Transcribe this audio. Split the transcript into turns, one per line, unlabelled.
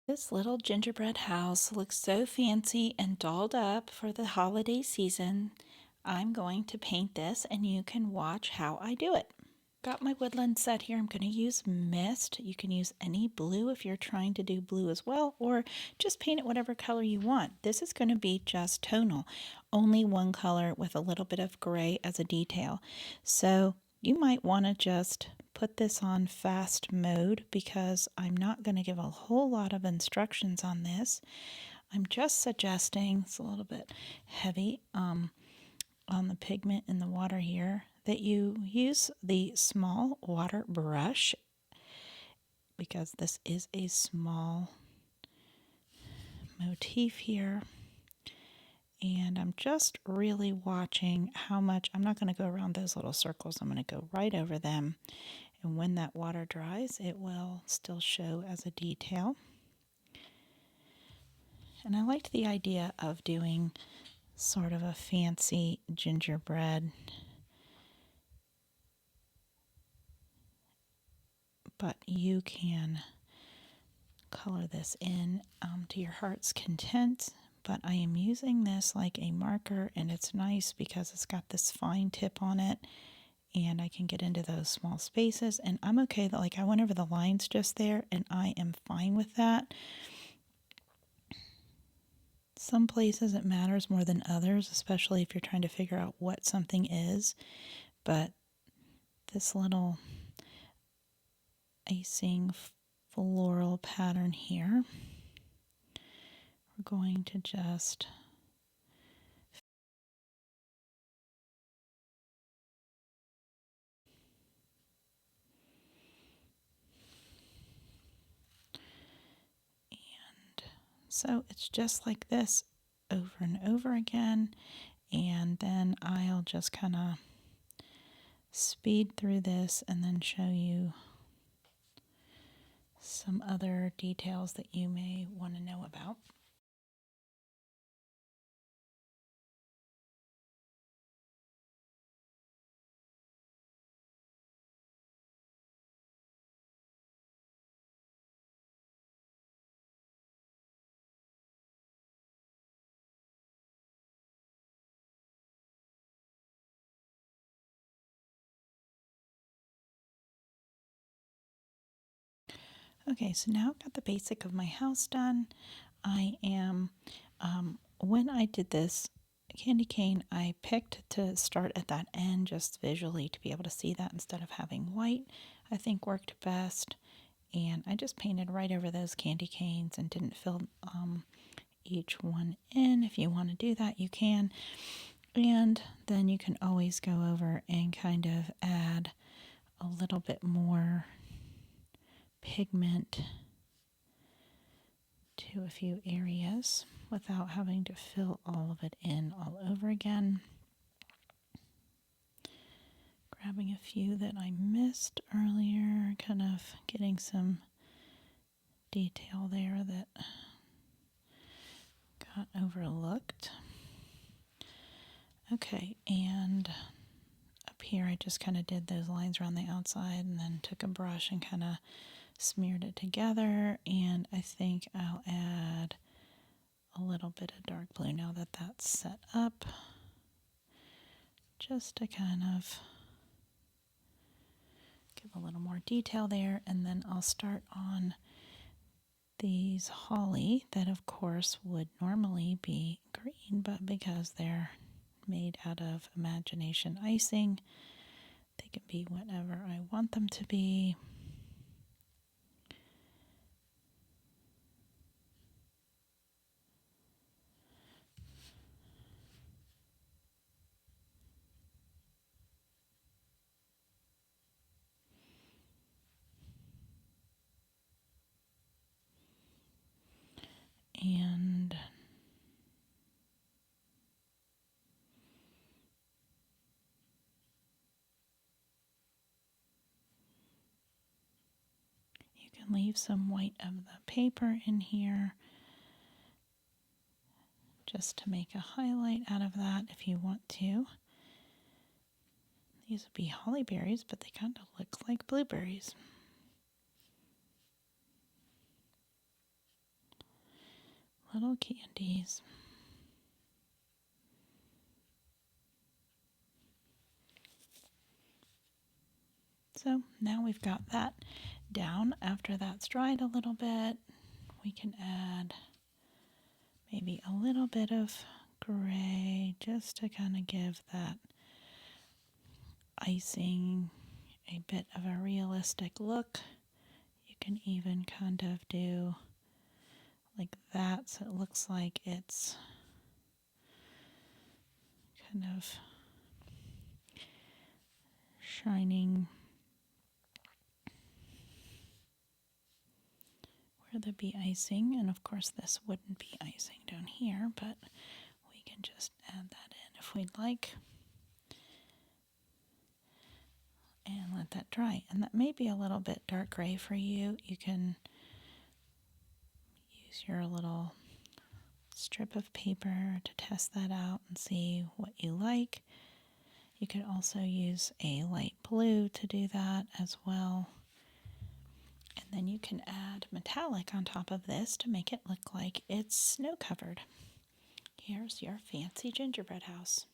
This little gingerbread house looks so fancy and dolled up for the holiday season. I'm going to paint this and you can watch how I do it. Got my woodland set here. I'm going to use mist. You can use any blue if you're trying to do blue as well, or just paint it whatever color you want. This is going to be just tonal, only one color with a little bit of gray as a detail. So you might want to just put this on fast mode because I'm not going to give a whole lot of instructions on this. I'm just suggesting, it's a little bit heavy on the pigment in the water here, that you use the small water brush because this is a small motif here. And I'm just really watching how much. I'm not going to go around those little circles. I'm going to go right over them. And when that water dries, it will still show as a detail. And I liked the idea of doing sort of a fancy gingerbread, but you can color this in to your heart's content. But I am using this like a marker, and it's nice because it's got this fine tip on it, and I can get into those small spaces. And I'm okay that, like, I went over the lines just there, and I am fine with that. Some places it matters more than others, especially if you're trying to figure out what something is. But this little icing floral pattern here, we're going to just so it's just like this over and over again, and then I'll just kind of speed through this and then show you some other details that you may want to know about. Okay, so now I've got the basic of my house done. I am, when I did this candy cane, I picked to start at that end just visually to be able to see that instead of having white. I think worked best. And I just painted right over those candy canes and didn't fill each one in. If you want to do that, you can. And then you can always go over and kind of add a little bit more pigment to a few areas without having to fill all of it in all over again. Grabbing a few that I missed earlier, kind of getting some detail there that got overlooked. Okay, and up here I just kind of did those lines around the outside and then took a brush and kind of smeared it together, and I think I'll add a little bit of dark blue now that that's set up, just to kind of give a little more detail there. And then I'll start on these holly that of course would normally be green, but because they're made out of imagination icing, they can be whatever I want them to be. And you can leave some white of the paper in here just to make a highlight out of that if you want to. These would be holly berries, but they kind of look like blueberries. little candies. So now we've got that down. After that's dried a little bit, we can add maybe a little bit of gray just to kind of give that icing a bit of a realistic look. You can even kind of do like that so it looks like it's kind of shining where there'd be icing, and of course this wouldn't be icing down here, but we can just add that in if we'd like and let that dry. And that may be a little bit dark gray for you. You can use your little strip of paper to test that out and see what you like. You could also use a light blue to do that as well. And then you can add metallic on top of this to make it look like it's snow covered. Here's your fancy gingerbread house.